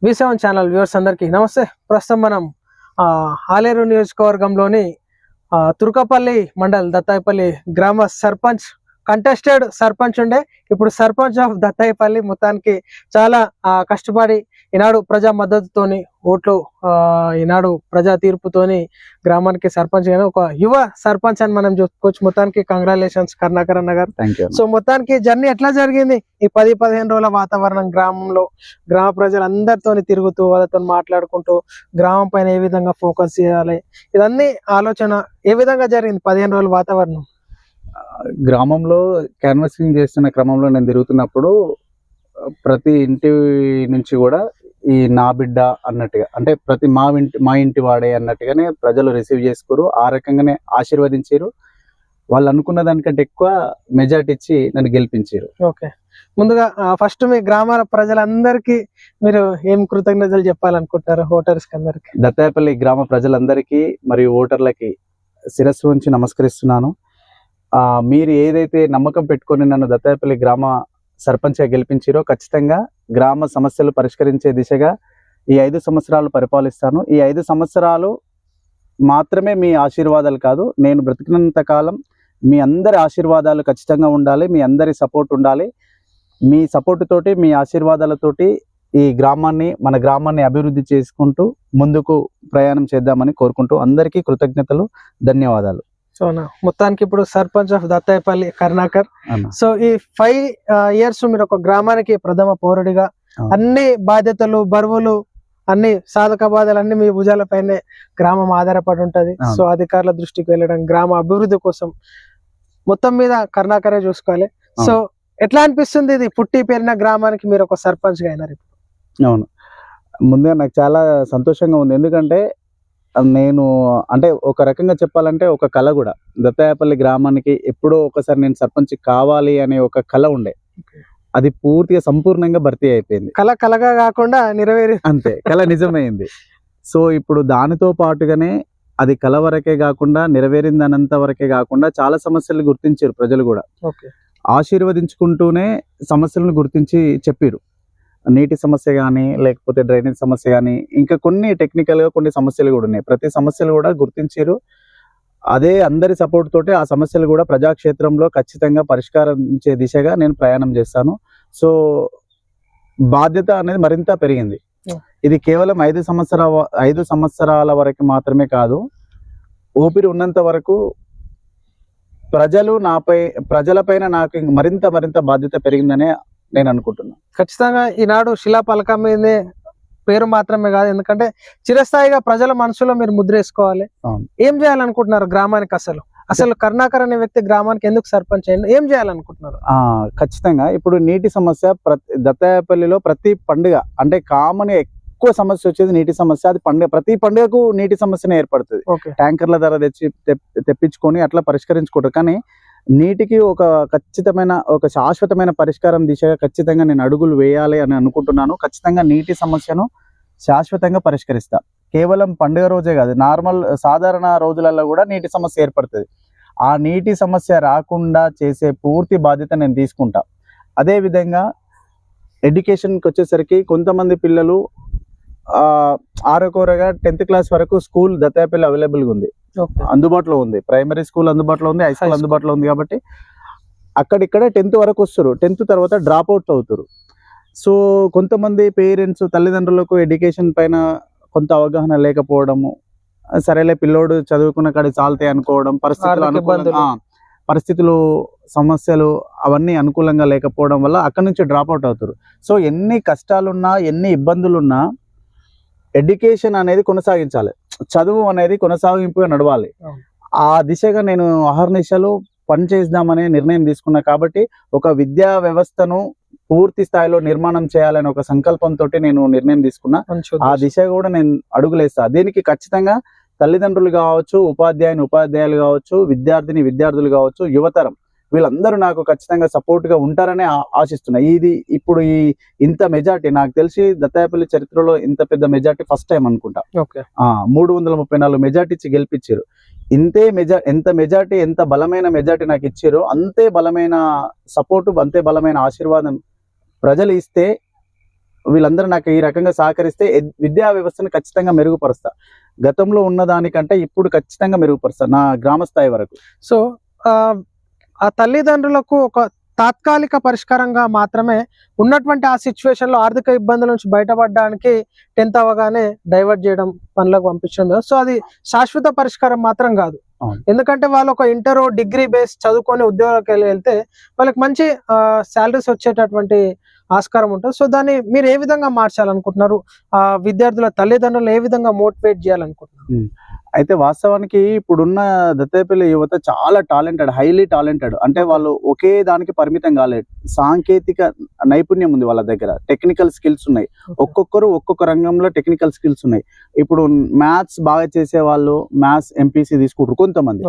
V7 channel viewers అందరికీ నమస్తే. ప్రస్తుతం మనం ఆలేరు నియోజకవర్గంలోని తుర్కపల్లి మండల్ దత్తాయిపల్లి గ్రామ సర్పంచ్ కంటెస్టెడ్ సర్పంచ్ ఉండే ఇప్పుడు సర్పంచ్ ఆఫ్ దత్తాయిపల్లి మొత్తానికి చాలా కష్టపడి ఈనాడు ప్రజా మద్దతుతోని ఓట్లు ఈనాడు ప్రజా తీర్పుతోని గ్రామానికి సర్పంచ్ గానే ఒక యువ సర్పంచ్ అని మనం చెప్పుకోవచ్చు. మొత్తానికి కంగ్రాచులేషన్స్ కరుణాకర్ అన్న గారు. సో మొత్తానికి జర్నీ ఎట్లా జరిగింది? ఈ 10-15 రోజుల వాతావరణం గ్రామంలో గ్రామ ప్రజలందరితో తిరుగుతూ వాళ్ళతో మాట్లాడుకుంటూ గ్రామం పైన ఏ విధంగా ఫోకస్ చేయాలి, ఇదన్నీ ఆలోచన ఏ విధంగా జరిగింది 15 రోజుల వాతావరణం? గ్రామంలో క్యాన్వాసింగ్ చేస్తున్న క్రమంలో నేను తిరుగుతున్నప్పుడు ప్రతి ఇంటి నుంచి కూడా ఈ నా బిడ్డ అన్నట్టుగా, అంటే ప్రతి మా ఇంటి వాడే అన్నట్టుగానే ప్రజలు రిసీవ్ చేసుకోరు. ఆ రకంగానే ఆశీర్వదించారు. వాళ్ళు అనుకున్న దానికంటే ఎక్కువ మెజార్టీ ఇచ్చి నన్ను గెలిపించారు. ఓకే, ముందుగా ఫస్ట్ మీ గ్రామ ప్రజలందరికీ మీరు ఏం కృతజ్ఞతలు చెప్పాలనుకుంటారు? ఓటర్స్ అందరికి, దత్తాయిపల్లి గ్రామ ప్రజలందరికీ మరియు ఓటర్లకి శిరస్సు ఉంచి నమస్కరిస్తున్నాను. మీరు ఏదైతే నమ్మకం పెట్టుకొని నన్ను దత్తాయిపల్లి గ్రామ సర్పంచ్గా గెలిపించారో ఖచ్చితంగా గ్రామ సమస్యలు పరిష్కరించే దిశగా ఈ 5 సంవత్సరాలు పరిపాలిస్తాను. ఈ 5 సంవత్సరాలు మాత్రమే మీ ఆశీర్వాదాలు కాదు, నేను బ్రతికినంత కాలం మీ అందరి ఆశీర్వాదాలు ఖచ్చితంగా ఉండాలి, మీ అందరి సపోర్ట్ ఉండాలి. మీ సపోర్ట్ తోటి, మీ ఆశీర్వాదాలతోటి ఈ మన గ్రామాన్ని అభివృద్ధి చేసుకుంటూ ముందుకు ప్రయాణం చేద్దామని కోరుకుంటూ అందరికీ కృతజ్ఞతలు, ధన్యవాదాలు. సో మొత్తానికి ఇప్పుడు సర్పంచ్ ఆఫ్ దత్తాయిపల్లి కరుణాకర్. సో ఈ 5 years మీరు ఒక గ్రామానికి ప్రథమ పౌరుడిగా అన్ని బాధ్యతలు, బరువులు, అన్ని సాధక బాధలు అన్ని మీ భుజాలపైనే గ్రామం ఆధారపడి ఉంటది. సో అధికారుల దృష్టికి వెళ్ళడం, గ్రామ అభివృద్ధి కోసం మొత్తం మీద కరుణాకరే చూసుకోవాలి. సో ఎట్లా అనిపిస్తుంది ఇది పుట్టి పెరిగిన గ్రామానికి మీరు ఒక సర్పంచ్ గా అయినారు? అవును, ముందుగా నాకు చాలా సంతోషంగా ఉంది. ఎందుకంటే నేను అంటే ఒక రకంగా చెప్పాలంటే ఒక కళ కూడా, దత్తాయిపల్లి గ్రామానికి ఎప్పుడో ఒకసారి నేను సర్పంచ్ కావాలి అనే ఒక కళ ఉండే, అది పూర్తిగా సంపూర్ణంగా భర్తీ అయిపోయింది. కళగా కాకుండా నెరవేరి, అంతే, కళ నిజమైంది. సో ఇప్పుడు దానితో పాటుగానే అది కళ వరకే కాకుండా నెరవేరిందనంత వరకే కాకుండా చాలా సమస్యలు గుర్తించారు ప్రజలు కూడా. ఆశీర్వదించుకుంటూనే సమస్యలను గుర్తించి చెప్పారు. నీటి సమస్య కానీ, లేకపోతే డ్రైనేజ్ సమస్య కానీ, ఇంకా కొన్ని టెక్నికల్గా కొన్ని సమస్యలు కూడా ఉన్నాయి. ప్రతి సమస్యలు కూడా గుర్తించారు. అదే అందరి సపోర్ట్ తోటి ఆ సమస్యలు కూడా ప్రజాక్షేత్రంలో ఖచ్చితంగా పరిష్కరించే దిశగా నేను ప్రయాణం చేస్తాను. సో బాధ్యత అనేది మరింత పెరిగింది. ఇది కేవలం 5 సంవత్సరాల వరకు మాత్రమే కాదు, ఊపిరి ఉన్నంత వరకు ప్రజలపైన నాకు మరింత బాధ్యత పెరిగిందనే నేను అనుకుంటున్నాను. ఖచ్చితంగా ఈనాడు శిలాపలకం మీదే పేరు మాత్రమే కాదు, ఎందుకంటే చిరస్థాయిగా ప్రజల మనసులో మీరు ముద్ర వేసుకోవాలి. ఏం చేయాలనుకుంటున్నారు గ్రామానికి? అసలు కరుణాకర్ అనే వ్యక్తి గ్రామానికి ఎందుకు సర్పంచ్ అయ్యింది? ఏం చేయాలనుకుంటున్నారు? ఖచ్చితంగా ఇప్పుడు నీటి సమస్య దత్తాయిపల్లిలో ప్రతి పండుగ, అంటే కామన్ ఎక్కువ సమస్య వచ్చేది నీటి సమస్య. అది ప్రతి పండుగకు నీటి సమస్యనే ఏర్పడుతుంది. ట్యాంకర్ల ధర తెప్పించుకొని అట్లా పరిష్కరించుకుంటారు. కానీ నీటికి ఒక శాశ్వతమైన పరిష్కారం దిశగా ఖచ్చితంగా నేను అడుగులు వేయాలి అని అనుకుంటున్నాను. ఖచ్చితంగా నీటి సమస్యను శాశ్వతంగా పరిష్కరిస్తా. కేవలం పండుగ రోజే కాదు, సాధారణ రోజులలో కూడా నీటి సమస్య ఏర్పడుతుంది. ఆ నీటి సమస్య రాకుండా చేసే పూర్తి బాధ్యత నేను తీసుకుంటా. అదేవిధంగా ఎడ్యుకేషన్కి వచ్చేసరికి కొంతమంది పిల్లలు ఆరకొరగా 10th క్లాస్ వరకు స్కూల్ దత్తాయిపల్లి అవైలబుల్గా ఉంది, అందుబాటులో ఉంది. ప్రైమరీ స్కూల్ అందుబాటులో ఉంది, హై స్కూల్ అందుబాటులో ఉంది. కాబట్టి అక్కడిక్కడ 10th వరకు వస్తారు, 10th తర్వాత డ్రాప్ అవుట్ అవుతారు. సో కొంతమంది పేరెంట్స్, తల్లిదండ్రులకు ఎడ్యుకేషన్ పైన కొంత అవగాహన లేకపోవడము, సరేలే పిల్లోడు చదువుకున్న కాడి చాలుతాయి అనుకోవడం, పరిస్థితులు సమస్యలు అవన్నీ అనుకూలంగా లేకపోవడం వల్ల అక్కడి నుంచి డ్రాప్ అవుట్ అవుతారు. సో ఎన్ని కష్టాలున్నా, ఎన్ని ఇబ్బందులున్నా ఎడ్యుకేషన్ అనేది కొనసాగించాలి, చదువు అనేది కొనసాగింపుగా నడవాలి. ఆ దిశగా నేను అహర్నిశలు పనిచేద్దామనే నిర్ణయం తీసుకున్నా. కాబట్టి ఒక విద్యా వ్యవస్థను పూర్తి స్థాయిలో నిర్మాణం చేయాలని ఒక సంకల్పంతో నేను నిర్ణయం తీసుకున్నా. ఆ దిశ కూడా నేను అడుగులేస్తా. దీనికి ఖచ్చితంగా తల్లిదండ్రులు కావచ్చు, ఉపాధ్యాయులు కావచ్చు, విద్యార్థులు కావచ్చు, యువతరం వీళ్ళందరూ నాకు ఖచ్చితంగా సపోర్ట్ గా ఉంటారనే ఆశిస్తున్నా. ఇప్పుడు ఇంత మెజార్టీ నాకు తెలిసి దత్తాయిపల్లి చరిత్రలో ఇంత పెద్ద మెజార్టీ ఫస్ట్ టైం అనుకుంటా. 334 మెజార్టీ ఇచ్చి గెలిపించారు. ఎంత బలమైన మెజార్టీ నాకు ఇచ్చారో అంతే బలమైన సపోర్టు, అంతే బలమైన ఆశీర్వాదం ప్రజలు ఇస్తే వీళ్ళందరూ నాకు ఈ రకంగా సహకరిస్తే విద్యా వ్యవస్థను ఖచ్చితంగా మెరుగుపరుస్తా. గతంలో ఉన్న దానికంటే ఇప్పుడు ఖచ్చితంగా మెరుగుపరుస్తా నా గ్రామ స్థాయి వరకు. సో ఆ తల్లిదండ్రులకు ఒక తాత్కాలిక పరిష్కారంగా మాత్రమే ఉన్నటువంటి ఆ సిచ్యువేషన్ లో ఆర్థిక ఇబ్బందుల నుంచి బయటపడడానికి 10th అవగానే డైవర్ట్ చేయడం, పనులకు పంపించడం. సో అది శాశ్వత పరిష్కారం మాత్రం కాదు. ఎందుకంటే వాళ్ళు ఒక ఇంటర్ డిగ్రీ బేస్ చదువుకొని ఉద్యోగాలకు వెళ్తే వాళ్ళకి మంచి శాలరీస్ వచ్చేటటువంటి ఆస్కారం ఉంటుంది. సో దాన్ని మీరు ఏ విధంగా మార్చాలనుకుంటున్నారు? విద్యార్థుల తల్లిదండ్రులు ఏ విధంగా మోటివేట్ చేయాలనుకుంటున్నారు? అయితే వాస్తవానికి ఇప్పుడున్న దత్తేపల్లి యువత చాలా టాలెంటెడ్, హైలీ టాలెంటెడ్. అంటే వాళ్ళు ఒకే దానికి పరిమితం కాలేదు. సాంకేతిక నైపుణ్యం ఉంది వాళ్ళ దగ్గర, టెక్నికల్ స్కిల్స్ ఉన్నాయి. ఒక్కొక్కరు ఒక్కొక్క రంగంలో టెక్నికల్ స్కిల్స్ ఉన్నాయి. ఇప్పుడు మ్యాథ్స్ బాగా చేసే వాళ్ళు మ్యాథ్స్ ఎంపీసీ తీసుకుంటారు కొంతమంది.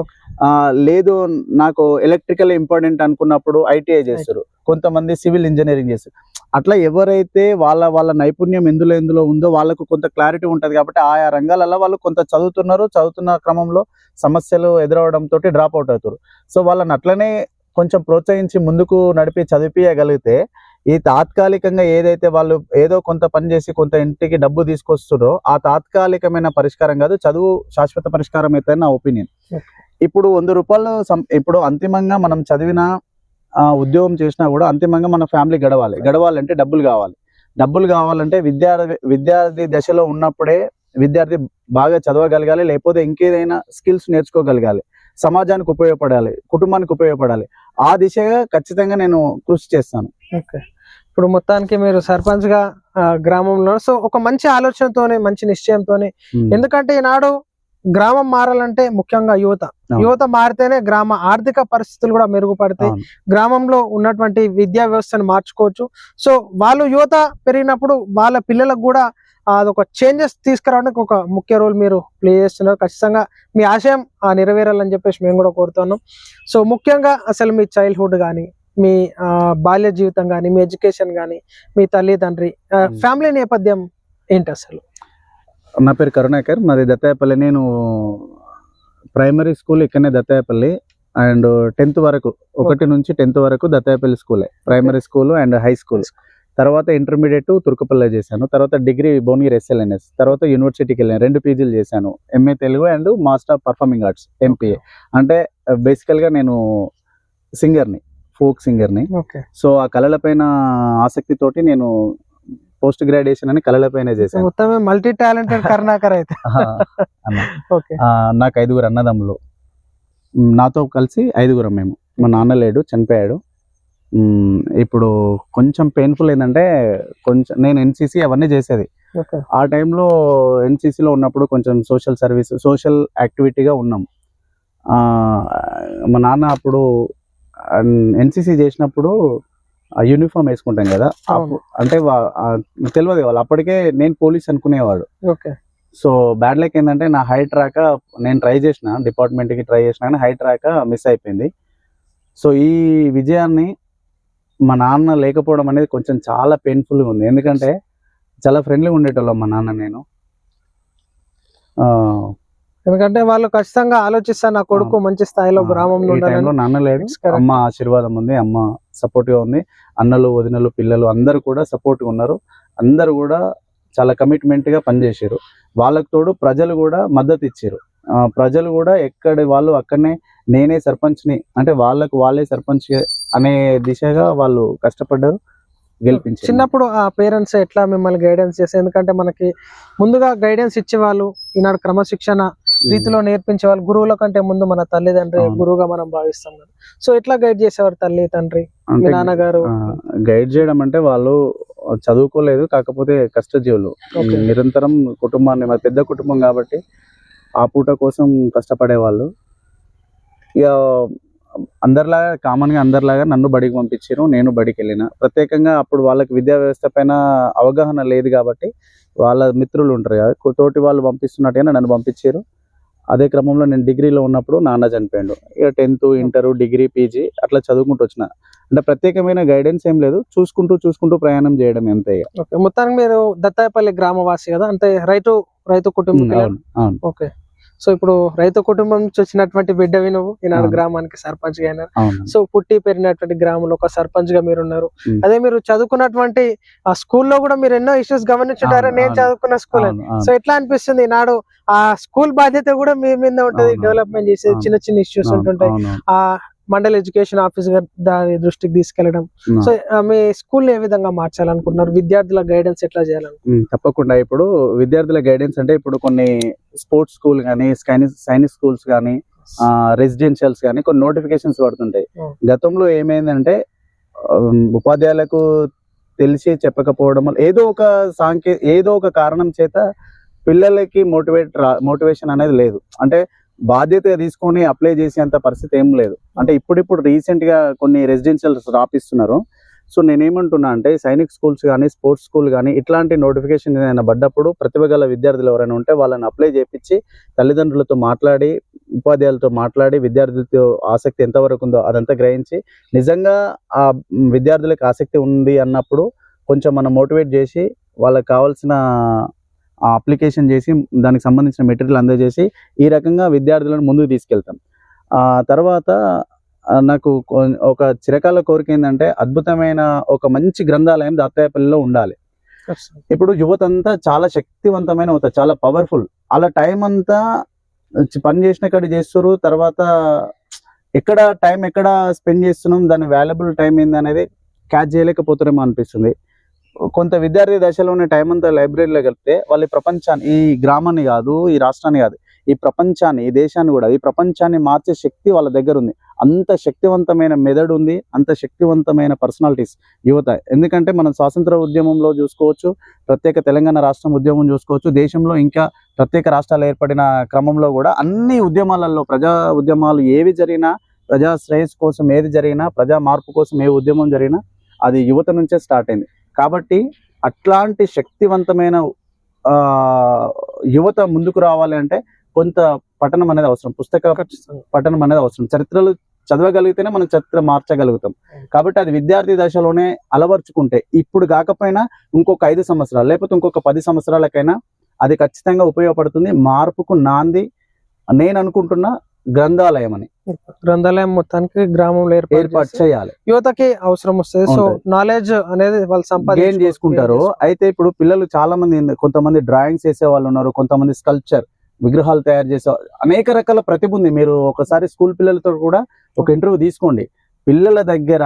లేదు నాకు ఎలక్ట్రికల్ ఇంపార్టెంట్ అనుకున్నప్పుడు ఐటీఐ చేస్తారు, కొంతమంది సివిల్ ఇంజనీరింగ్ చేస్తారు. అట్లా ఎవరైతే వాళ్ళ నైపుణ్యం ఎందులో ఉందో వాళ్ళకు కొంత క్లారిటీ ఉంటుంది. కాబట్టి ఆయా రంగాలలో వాళ్ళు కొంత చదువుతున్న క్రమంలో సమస్యలు ఎదురవడంతో డ్రాప్ అవుట్ అవుతారు. సో వాళ్ళని అట్లనే కొంచెం ప్రోత్సహించి ముందుకు నడిపి చదివించగలిగితే ఈ తాత్కాలికంగా ఏదైతే వాళ్ళు ఏదో కొంత పని చేసి కొంత ఇంటికి డబ్బు తీసుకొస్తారో ఆ తాత్కాలికమైన పరిష్కారం కాదు, చదువు శాశ్వత పరిష్కారం అయితే నా ఒపీనియన్. ఇప్పుడు 100 రూపాయలు ఇప్పుడు అంతిమంగా మనం చదివిన ఉద్యోగం చేసినా కూడా అంతిమంగా మన ఫ్యామిలీ గడవాలంటే డబ్బులు కావాలంటే విద్యార్థి దశలో ఉన్నప్పుడే విద్యార్థి బాగా చదవగలగాలి, లేకపోతే ఇంకేదైనా స్కిల్స్ నేర్చుకోగలగాలి, సమాజానికి ఉపయోగపడాలి, కుటుంబానికి ఉపయోగపడాలి. ఆ దిశగా ఖచ్చితంగా నేను కృషి చేస్తాను. ఓకే, ఇప్పుడు మొత్తానికి మీరు సర్పంచ్ గా గ్రామంలో సో ఒక మంచి ఆలోచనతోనే మంచి నిశ్చయంతోనే, ఎందుకంటే ఈనాడు గ్రామం మారాలంటే ముఖ్యంగా యువత మారితేనే గ్రామ ఆర్థిక పరిస్థితులు కూడా మెరుగుపడతాయి, గ్రామంలో ఉన్నటువంటి విద్యా వ్యవస్థను మార్చుకోవచ్చు. సో వాళ్ళు యువత పెరిగినప్పుడు వాళ్ళ పిల్లలకు కూడా అదొక చేంజెస్ తీసుకురావడానికి ఒక ముఖ్య రోల్ మీరు ప్లే చేస్తున్నారు. ఖచ్చితంగా మీ ఆశయం నెరవేరాలని చెప్పేసి మేము కూడా కోరుతున్నాం. సో ముఖ్యంగా అసలు మీ చైల్డ్హుడ్ కానీ, మీ బాల్య జీవితం కానీ, మీ ఎడ్యుకేషన్ కానీ, మీ తల్లిదండ్రి ఫ్యామిలీ నేపథ్యం ఏంటి అసలు? నా పేరు కరుణాకర్, మాది దత్తాయపల్లి. నేను ప్రైమరీ స్కూల్ ఇక్కడనే దత్తాయపల్లి అండ్ 10th వరకు 1 నుంచి 10th వరకు దత్తాయపల్లి స్కూలే, primary school and high school. తర్వాత ఇంటర్మీడియట్ తుర్కపల్లి చేశాను, తర్వాత డిగ్రీ భువనగిరి SLNS, తర్వాత యూనివర్సిటీకి వెళ్ళాను, 2 PGలు చేశాను, MA Telugu and master performing arts MPA. అంటే బేసికల్గా నేను సింగర్ని, ఫోక్ సింగర్ని. సో ఆ కళలపైన ఆసక్తితోటి నేను పోస్ట్ గ్రాడ్యుయేషన్ అని కళలపైన చేశాను. మొత్తమే మల్టీ టాలెంటెడ్ కరుణాకర్ అయితే. నాకు 5 అన్నదమ్ములు, నాతో కలిసి 5 మేము. మా నాన్న లేడు, చనిపోయాడు. ఇప్పుడు కొంచెం పెయిన్ఫుల్ ఏంటంటే కొంచెం నేను NCC అవన్నీ చేసేది. ఆ టైంలో NCCలో ఉన్నప్పుడు కొంచెం సోషల్ యాక్టివిటీగా ఉన్నాం. మా నాన్న అప్పుడు NCC చేసినప్పుడు యూనిఫామ్ వేసుకుంటాం కదా, అంటే తెలియదు వాళ్ళు అప్పటికే నేను పోలీస్ అనుకునేవాడు. సో బ్యాడ్ లక్ ఏంటంటే నా హైట్ రాక నేను ట్రై చేసిన, డిపార్ట్మెంట్కి ట్రై చేసిన కానీ హైట్ రాక మిస్ అయిపోయింది. సో ఈ విజయాన్ని మా నాన్న లేకపోవడం అనేది కొంచెం చాలా పెయిన్ఫుల్గా ఉంది. ఎందుకంటే చాలా ఫ్రెండ్లీగా ఉండేటోళ్ళం మా నాన్న నేను. ఎందుకంటే వాళ్ళు ఖచ్చితంగా ఆలోచిస్తారు, నా కొడుకు మంచి స్థాయిలో గ్రామంలో. నాన్న లేడు, అమ్మ ఆశీర్వాదం ఉంది, అమ్మ సపోర్ట్ గా ఉంది, అన్నలు వదినలు పిల్లలు అందరు కూడా సపోర్ట్ గా ఉన్నారు. అందరు కూడా చాలా కమిట్మెంట్ గా పనిచేసారు. వాళ్ళకు తోడు ప్రజలు కూడా మద్దతు ఇచ్చారు. ప్రజలు కూడా ఎక్కడ వాళ్ళు అక్కడనే నేనే సర్పంచ్ని అంటే వాళ్ళే సర్పంచ్ అనే దిశగా వాళ్ళు కష్టపడ్డారు, గెలిపించారు. చిన్నప్పుడు ఆ పేరెంట్స్ ఎట్లా మిమ్మల్ని గైడెన్స్ చేస్తారు? ఎందుకంటే మనకి ముందుగా గైడెన్స్ ఇచ్చేవాళ్ళు ఈనాడు క్రమశిక్షణ రీతిలో నేర్పించే వాళ్ళు గురువుల కంటే ముందు మన తల్లిదండ్రి గురువుగా మనం భావిస్తాం కదా. సో ఎట్లా గైడ్ చేసేవారు తల్లి తండ్రి, మీ నాన్నగారు? గైడ్ చేయడం అంటే వాళ్ళు చదువుకోలేదు, కాకపోతే కష్టజీవులు, నిరంతరం కుటుంబాన్ని, మరి పెద్ద కుటుంబం కాబట్టి ఆ పూట కోసం కష్టపడేవాళ్ళు. ఇక అందరిలాగా నన్ను బడికి పంపించారు, నేను బడికి వెళ్ళిన. ప్రత్యేకంగా అప్పుడు వాళ్ళకి విద్యా వ్యవస్థ పైన అవగాహన లేదు కాబట్టి వాళ్ళ మిత్రులు ఉంటారు కదా, తోటి వాళ్ళు పంపిస్తున్నట్టుగా నన్ను పంపించారు. అదే క్రమంలో నేను డిగ్రీలో ఉన్నప్పుడు నాన్న చనిపోయాడు. ఇక 10th ఇంటర్ డిగ్రీ PG అట్లా చదువుకుంటూ వచ్చిన. అంటే ప్రత్యేకమైన గైడెన్స్ ఏం లేదు, చూసుకుంటూ ప్రయాణం చేయడం అంతే. మొత్తానికి మీరు దత్తాయపల్లి గ్రామవాసి కదా, అంటే రైతు కుటుంబం. ఓకే, సో ఇప్పుడు రైతు కుటుంబం నుంచి వచ్చినటువంటి బిడ్డవి నువ్వు ఈనాడు అవును. గ్రామానికి సర్పంచ్ గా అయినారు. అవును. సో పుట్టి పెరిగినటువంటి గ్రామంలో ఒక సర్పంచ్ గా మీరు ఉన్నారు. ఉమ్. అదే మీరు చదువుకున్నటువంటి ఆ స్కూల్లో కూడా మీరు ఎన్నో ఇష్యూస్ గమనించుంటారు. అవును, నేను అవును. చదువుకున్న స్కూల్ అవును, అవును. సో ఎట్లా అనిపిస్తుంది ఈనాడు ఆ స్కూల్ బాధ్యత కూడా మీ మీద ఉంటది, అవును. డెవలప్మెంట్ చేసే అవును. చిన్న చిన్న ఇష్యూస్ అవును, ఉంటుంటాయి. అవును. ఆ మండల ఎడ్యుకేషన్ ఆఫీసర్ దాని దృష్టికి తీసుకెళ్లడం. సో మీ స్కూల్ ఏ విధంగా మార్చాలనుకుంటున్నారు, విద్యార్థుల గైడెన్స్ ఎట్లా చేయాలనుకుంటున్నారు? తప్పకుండా. ఇప్పుడు విద్యార్థుల గైడెన్స్ అంటే ఇప్పుడు కొన్ని స్పోర్ట్స్ స్కూల్ కానీ, సైనిక్ స్కూల్స్ కానీ, రెసిడెన్షియల్స్ కానీ కొన్ని నోటిఫికేషన్స్ పడుతుంటాయి. గతంలో ఏమైందంటే ఉపాధ్యాయులకు తెలిసి చెప్పకపోవడం వల్ల ఏదో ఒక కారణం చేత పిల్లలకి మోటివేషన్ అనేది లేదు. అంటే బాధ్యత తీసుకొని అప్లై చేసేంత పరిస్థితి ఏం లేదు. అంటే ఇప్పుడు రీసెంట్ గా కొన్ని రెసిడెన్షియల్స్ రాపిస్తున్నారు. సో నేనేమంటున్నా అంటే సైనిక్ స్కూల్స్ కానీ, స్పోర్ట్స్ స్కూల్ కానీ ఇట్లాంటి నోటిఫికేషన్ ఏదైనా పడ్డప్పుడు ప్రతిభ గల విద్యార్థులు ఎవరైనా ఉంటే వాళ్ళని అప్లై చేయించి తల్లిదండ్రులతో మాట్లాడి, ఉపాధ్యాయులతో మాట్లాడి, విద్యార్థులతో ఆసక్తి ఎంతవరకు ఉందో అదంతా గ్రహించి నిజంగా ఆ విద్యార్థులకు ఆసక్తి ఉంది అన్నప్పుడు కొంచెం మనం మోటివేట్ చేసి వాళ్ళకి కావాల్సిన అప్లికేషన్ చేసి దానికి సంబంధించిన మెటీరియల్ అందజేసి ఈ రకంగా విద్యార్థులను ముందుకు తీసుకెళ్తాం. తర్వాత నాకు ఒక చిరకాల కోరిక ఏంటంటే అద్భుతమైన ఒక మంచి గ్రంథాలయం దత్తాయపల్లిలో ఉండాలి. ఇప్పుడు యువత అంతా చాలా శక్తివంతమైన అవుతారు, చాలా పవర్ఫుల్. అలా టైం అంతా పని చేసిన కాడ చేస్తారు. తర్వాత ఎక్కడ స్పెండ్ చేస్తున్నాం, దాని వాల్యుబుల్ టైం ఏంది అనేది క్యాచ్ చేయలేకపోతారేమో అనిపిస్తుంది. కొంత విద్యార్థి దశలోనే టైం అంతా లైబ్రరీలో గడిపితే వాళ్ళు ఈ గ్రామాన్ని కాదు, ఈ రాష్ట్రాన్ని కాదు, ఈ ప్రపంచాన్ని, ఈ దేశాన్ని కూడా, ఈ ప్రపంచాన్ని మార్చే శక్తి వాళ్ళ దగ్గర ఉంది. అంత శక్తివంతమైన మెదడు ఉంది, అంత శక్తివంతమైన పర్సనాలిటీస్ యువత. ఎందుకంటే మనం స్వాతంత్ర ఉద్యమంలో చూసుకోవచ్చు, ప్రత్యేక తెలంగాణ రాష్ట్రం ఉద్యమం చూసుకోవచ్చు, దేశంలో ఇంకా ప్రత్యేక రాష్ట్రాలు ఏర్పడిన క్రమంలో కూడా అన్ని ఉద్యమాలలో, ప్రజా ఉద్యమాలు ఏవి జరిగినా, ప్రజా శ్రేయస్సు కోసం ఏది జరిగినా, ప్రజా మార్పు కోసం ఏ ఉద్యమం జరిగినా అది యువత నుంచే స్టార్ట్ అయింది. కాబట్టి అట్లాంటి శక్తివంతమైన యువత ముందుకు రావాలి అంటే కొంత పఠనం అనేది అవసరం, పుస్తక పఠనం అనేది అవసరం. చరిత్రలు చదవగలిగితేనే మనం చరిత్ర మార్చగలుగుతాం. కాబట్టి అది విద్యార్థి దశలోనే అలవర్చుకుంటే ఇప్పుడు కాకపోయినా ఇంకొక 5 సంవత్సరాలు లేకపోతే ఇంకొక 10 సంవత్సరాలకైనా అది ఖచ్చితంగా ఉపయోగపడుతుంది. మార్పుకు నాంది నేను అనుకుంటున్న గ్రంథాలయం అని. గ్రంథాలయం మొత్తానికి గ్రామంలో ఏర్పాటు చేయాలి, యువతకి అవసరం వస్తుంది. సో నాలెడ్జ్ అనేది వాళ్ళు గెయిన్ చేసుకుంటారు. అయితే ఇప్పుడు పిల్లలు చాలా మంది, కొంతమంది డ్రాయింగ్స్ వేసే వాళ్ళు ఉన్నారు, కొంతమంది స్కల్ప్చర్ విగ్రహాలు తయారు చేసే, అనేక రకాల ప్రతిభ ఉంది. మీరు ఒకసారి స్కూల్ పిల్లలతో కూడా ఒక ఇంటర్వ్యూ తీసుకోండి. పిల్లల దగ్గర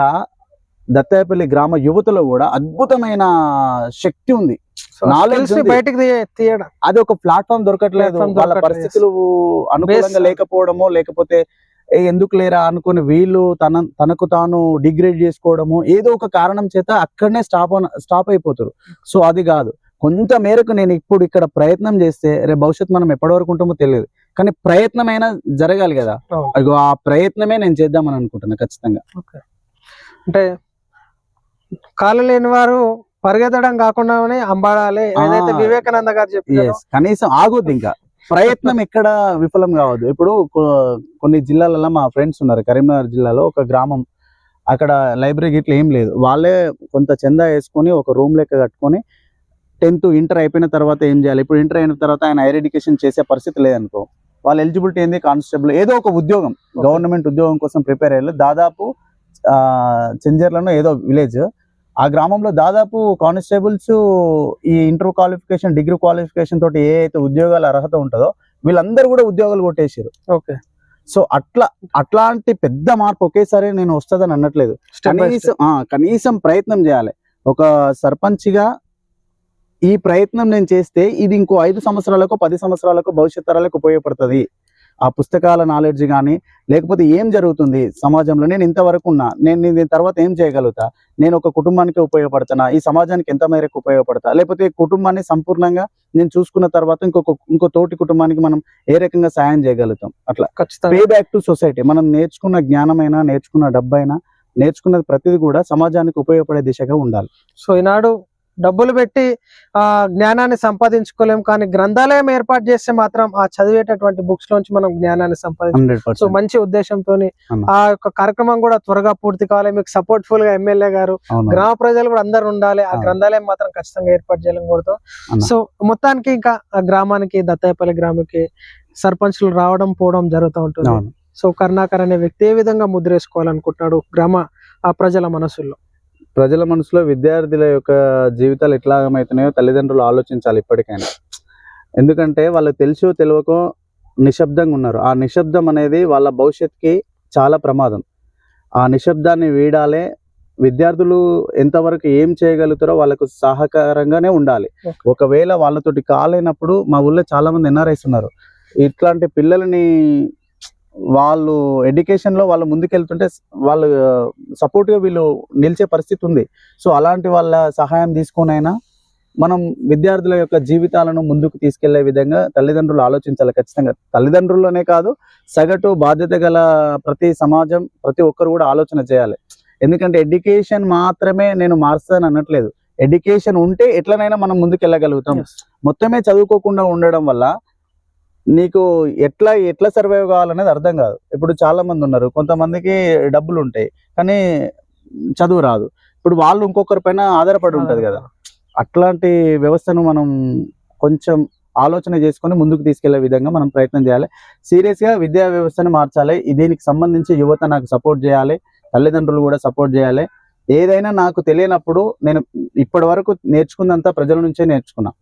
దత్తాయపల్లి గ్రామ యువతలో కూడా అద్భుతమైన శక్తి ఉంది, నాలెడ్జ్ బయటకు తీయడం. అది ఒక ప్లాట్ఫామ్ దొరకట్లేదు. వాళ్ళ పరిస్థితులు అనుకూలంగా లేకపోవడమో, లేకపోతే ఎందుకు లేరా అనుకుని వీళ్ళు తనకు తాను డిగ్రేడ్ చేసుకోవడము, ఏదో ఒక కారణం చేత అక్కడనే స్టాప్ అయిపోతారు. సో అది కాదు. కొంత మేరకు నేను ఇప్పుడు ఇక్కడ ప్రయత్నం చేస్తే రేపు భవిష్యత్తు మనం ఎప్పటి వరకు ఉంటామో తెలియదు, కానీ ప్రయత్నమైనా జరగాలి కదా. అదిగో ఆ ప్రయత్నమే నేను చేద్దామని అనుకుంటున్నా ఖచ్చితంగా. అంటే కాలు లేని వారు పరిగెత్తడం కాకుండానే అంబాడాలి, ఏదైతే వివేకానంద గారు చెప్పారు. కనీసం ఆగొద్దు, ఇంకా ప్రయత్నం ఎక్కడ విఫలం కావద్దు. ఇప్పుడు కొన్ని జిల్లాలలో మా ఫ్రెండ్స్ ఉన్నారు, కరీంనగర్ జిల్లాలో ఒక గ్రామం, అక్కడ లైబ్రరీ గిట్ల ఏం లేదు. వాళ్ళే కొంత చందా వేసుకొని ఒక రూమ్ లెక్క కట్టుకొని 10th ఇంటర్ అయిపోయిన తర్వాత ఏం చేయాలి, ఇప్పుడు ఇంటర్ అయిన తర్వాత ఆయన హైయర్ ఎడ్యుకేషన్ చేసే పరిస్థితి లేదనుకో, వాళ్ళ ఎలిజిబిలిటీ ఏంది, కానిస్టేబుల్ ఏదో ఒక ఉద్యోగం, గవర్నమెంట్ ఉద్యోగం కోసం ప్రిపేర్ అయ్యారు. దాదాపు చెంజర్లను ఏదో విలేజ్, ఆ గ్రామంలో దాదాపు కానిస్టేబుల్స్ ఈ ఇంటర్ క్వాలిఫికేషన్, డిగ్రీ క్వాలిఫికేషన్ తోటి ఏ అయితే ఉద్యోగాల అర్హత ఉంటుందో వీళ్ళందరూ కూడా ఉద్యోగాలు కొట్టేసారు. ఓకే. సో అట్లాంటి పెద్ద మార్పు ఒకేసారి నేను వస్తుందని అనట్లేదు. కనీసం ప్రయత్నం చేయాలి. ఒక సర్పంచ్గా ఈ ప్రయత్నం నేను చేస్తే ఇది ఇంకో 5 సంవత్సరాలకు 10 సంవత్సరాలకు భవిష్యత్ తరాలకు ఉపయోగపడుతుంది. ఆ పుస్తకాల నాలెడ్జ్ కానీ, లేకపోతే ఏం జరుగుతుంది సమాజంలో, నేను ఇంతవరకు ఉన్నా, నేను దీని తర్వాత ఏం చేయగలుగుతా, నేను ఒక కుటుంబానికి ఉపయోగపడతానా, ఈ సమాజానికి ఎంత మేరకు ఉపయోగపడతా, లేకపోతే కుటుంబాన్ని సంపూర్ణంగా నేను చూసుకున్న తర్వాత ఇంకో తోటి కుటుంబానికి మనం ఏ రకంగా సాయం చేయగలుగుతాం. అట్లా పే బ్యాక్ టు సొసైటీ. మనం నేర్చుకున్న జ్ఞానమైనా, నేర్చుకున్న డబ్బైనా, నేర్చుకున్నది ప్రతిదీ కూడా సమాజానికి ఉపయోగపడే దిశగా ఉండాలి. సో ఈనాడు డబ్బులు పెట్టి జ్ఞానాన్ని సంపాదించుకోలేం, కానీ గ్రంథాలయం ఏర్పాటు చేస్తే మాత్రం ఆ చదివేటటువంటి బుక్స్ లోంచి మనం జ్ఞానాన్ని సంపాదించుకోలేం. సో 100%. మంచి ఉద్దేశంతో ఆ యొక్క కార్యక్రమం కూడా త్వరగా పూర్తి కావాలి. మీకు సపోర్ట్ ఫుల్ గా ఎమ్మెల్యే గారు, అవును. గ్రామ ప్రజలు కూడా అందరు ఉండాలి. ఆ అవును. గ్రంథాలయం మాత్రం ఖచ్చితంగా ఏర్పాటు చేయాలని కోరుతాం. అన్న. సో మొత్తానికి ఇంకా ఆ గ్రామానికి, దత్తాయపల్లి గ్రామానికి సర్పంచ్లు రావడం పోవడం జరుగుతూ ఉంటుంది. అవును. సో కరుణాకర్ అనే వ్యక్తి ఏ విధంగా ముద్రేసుకోవాలనుకుంటున్నాడు గ్రామ ఆ ప్రజల మనసుల్లో? ప్రజల మనసులో విద్యార్థుల యొక్క జీవితాలు ఎట్లా ఏమవుతున్నాయో తల్లిదండ్రులు ఆలోచించాలి ఇప్పటికైనా. ఎందుకంటే వాళ్ళకి తెలుసో తెలియకో నిశ్శబ్దంగా ఉన్నారు. ఆ నిశ్శబ్దం అనేది వాళ్ళ భవిష్యత్తుకి చాలా ప్రమాదం. ఆ నిశ్శబ్దాన్ని వీడాలే. విద్యార్థులు ఎంతవరకు ఏం చేయగలుగుతారో వాళ్ళకు సహకారంగానే ఉండాలి. ఒకవేళ వాళ్ళతోటి కాలేనప్పుడు, మా ఊళ్ళో చాలా మంది ఎన్ఆర్ఐస్ ఉన్నారు, ఇట్లాంటి పిల్లలని వాళ్ళు ఎడ్యుకేషన్ లో వాళ్ళు ముందుకెళ్తుంటే వాళ్ళు సపోర్ట్ గా వీళ్ళు నిలిచే పరిస్థితి ఉంది. సో అలాంటి వాళ్ళ సహాయం తీసుకొనైనా మనం విద్యార్థుల యొక్క జీవితాలను ముందుకు తీసుకెళ్లే విధంగా తల్లిదండ్రులు ఆలోచించాలి. ఖచ్చితంగా తల్లిదండ్రులనే కాదు, సగటు బాధ్యత గల ప్రతి సమాజం, ప్రతి ఒక్కరు కూడా ఆలోచన చేయాలి. ఎందుకంటే ఎడ్యుకేషన్ మాత్రమే నేను మారుస్తాను అనట్లేదు. ఎడ్యుకేషన్ ఉంటే ఎట్లనైనా మనం ముందుకెళ్ళగలుగుతాం. మొత్తమే చదువుకోకుండా ఉండడం వల్ల నీకు ఎట్లా సర్వైవ్ కావాలనేది అర్థం కాదు. ఇప్పుడు చాలా మంది ఉన్నారు, కొంతమందికి డబ్బులు ఉంటాయి కానీ చదువు రాదు. ఇప్పుడు వాళ్ళు ఇంకొకరి పైన ఆధారపడి ఉంటది కదా. అట్లాంటి వ్యవస్థను మనం కొంచెం ఆలోచన చేసుకొని ముందుకు తీసుకెళ్లే విధంగా మనం ప్రయత్నం చేయాలి. సీరియస్ గా విద్యా వ్యవస్థను మార్చాలి. దీనికి సంబంధించి యువత నాకు సపోర్ట్ చేయాలి, తల్లిదండ్రులు కూడా సపోర్ట్ చేయాలి. ఏదైనా నాకు తెలియనప్పుడు, నేను ఇప్పటి వరకు నేర్చుకున్నంత ప్రజల నుంచే నేర్చుకున్నా.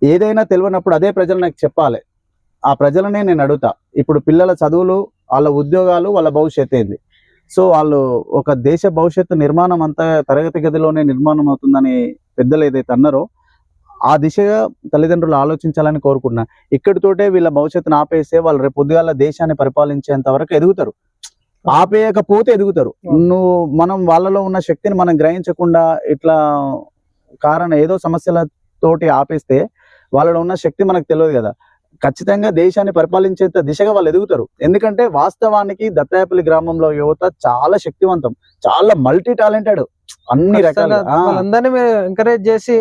ఏదైనా తెలియనప్పుడు అదే ప్రజలు నాకు చెప్పాలి. ఆ ప్రజలనే నేను అడుగుతా. ఇప్పుడు పిల్లల చదువులు, వాళ్ళ ఉద్యోగాలు, వాళ్ళ భవిష్యత్తు ఏంది. సో వాళ్ళు ఒక దేశ భవిష్యత్తు నిర్మాణం అంతా తరగతి గదిలోనే నిర్మాణం అవుతుందని పెద్దలు ఏదైతే అన్నారో ఆ దిశగా తల్లిదండ్రులు ఆలోచించాలని కోరుకుంటున్నా. ఇక్కడితోటే వీళ్ళ భవిష్యత్తును ఆపేస్తే వాళ్ళు రేపు పొద్దుగాల దేశాన్ని పరిపాలించేంత వరకు ఎదుగుతారు. ఆపేయకపోతే ఎదుగుతారు. మనం వాళ్ళలో ఉన్న శక్తిని మనం గ్రహించకుండా ఇట్లా ఏదో సమస్యలతోటి ఆపేస్తే వాళ్ళలో ఉన్న శక్తి మనకు తెలియదు కదా. ఖచ్చితంగా దేశాన్ని పరిపాలించేంత దిశగా వాళ్ళు ఎదుగుతారు. ఎందుకంటే వాస్తవానికి దత్తాయపల్లి గ్రామంలో యువత చాలా శక్తివంతం, చాలా మల్టీ టాలెంటెడ్. అన్ని రకాల ఎంకరేజ్ చేసి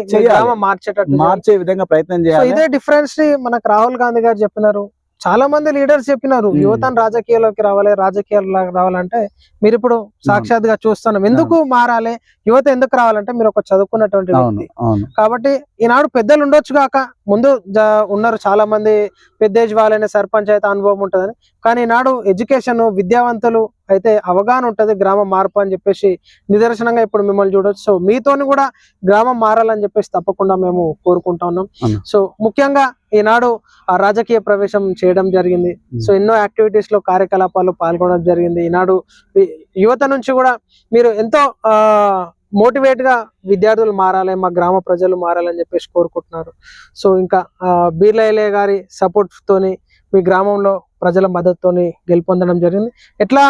మార్చే విధంగా ప్రయత్నం చేయాలి. ఇదే డిఫరెన్స్ ని మనకు రాహుల్ గాంధీ గారు చెప్పినారు, చాలా మంది లీడర్స్ చెప్పినారు, యువతను రాజకీయాల్లోకి రావాలి, రాజకీయాల్లోకి రావాలంటే మీరు ఇప్పుడు సాక్షాత్గా చూస్తున్నాం. ఎందుకు మారాలి, యువత ఎందుకు రావాలంటే మీరు ఒక చదువుకున్నటువంటి వ్యక్తి కాబట్టి ఈనాడు పెద్దలు ఉండొచ్చు కాక ముందు ఉన్నారు చాలా మంది పెద్ద ఏజ్ వాళ్ళనే సర్పంచ్ అయితే అనుభవం ఉంటుందని, కానీ ఈనాడు ఎడ్యుకేషన్, విద్యావంతులు అయితే అవగాహన ఉంటది గ్రామం మార్పు అని చెప్పేసి నిదర్శనంగా ఇప్పుడు మిమ్మల్ని చూడొచ్చు. సో మీతోని కూడా గ్రామం మారాలని చెప్పేసి తప్పకుండా మేము కోరుకుంటా ఉన్నాం. సో ముఖ్యంగా ఈనాడు ఆ రాజకీయ ప్రవేశం చేయడం జరిగింది. సో ఎన్నో యాక్టివిటీస్ లో కార్యకలాపాలు పాల్గొనడం జరిగింది. ఈనాడు యువత నుంచి కూడా మీరు ఎంతో మోటివేట్ గా విద్యార్థులు మారాలి, మా గ్రామ ప్రజలు మారాలని చెప్పేసి కోరుకుంటున్నారు. సో ఇంకా బీర్లయ్య గారి సపోర్ట్ తోని మీ గ్రామంలో ప్రజల మద్దతుతోని గెలుపొందడం జరిగింది. ఎట్లా